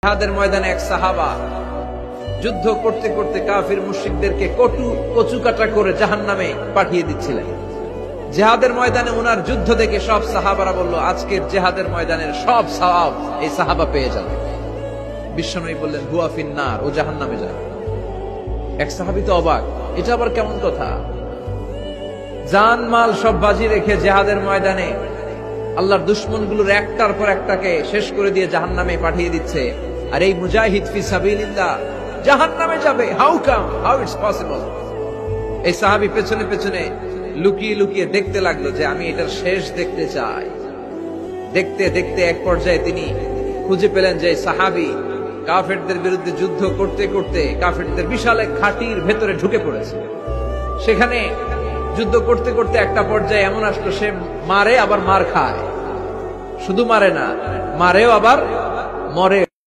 জিহাদের ময়দানে এক সাহাবা যুদ্ধ করতে করতে কাফির মুশরিকদেরকে কচু কাটা করে জাহান্নামে পাঠিয়ে দিচ্ছিলেন। জিহাদের ময়দানে উনার যুদ্ধ দেখে সব সাহাবারা বলল, আজকের জিহাদের ময়দানের সব সওয়াব এই সাহাবা পেয়ে যাবে। বিশ্বনবী বললেন, হুয়া ফিন্নার, ও জাহান্নামে যাবে। এক সাহাবী তো অবাক, এটা আবার কেমন কথা? জান মাল সব বাজি রেখে জিহাদের ময়দানে আল্লাহর দুশমনগুলোর একটার পর একটাকে শেষ করে দিয়ে জাহান্নামে পাঠিয়ে দিচ্ছে, আর এই মুজাহিদ ফি সাবিলিল্লাহ জাহান্নামে যাবে। How it's possible? এই সাহাবী পেছনে পেছনে লুকিয়ে লুকিয়ে দেখতে লাগলো যে আমি এটার শেষ দেখতে চাই। দেখতে দেখতে এক পর্যায়ে তিনি খুঁজে পেলেন যে সাহাবী কাফেরদের বিরুদ্ধে যুদ্ধ করতে করতে কাফেরদের বিশাল এক ঘাটির ভেতরে ঢুকে পড়েছে। সেখানে যুদ্ধ করতে করতে একটা পর্যায়ে এমন আসলো, সে মারে আবার মার খায়। শুধু মারে না, মারেও আবার মরে।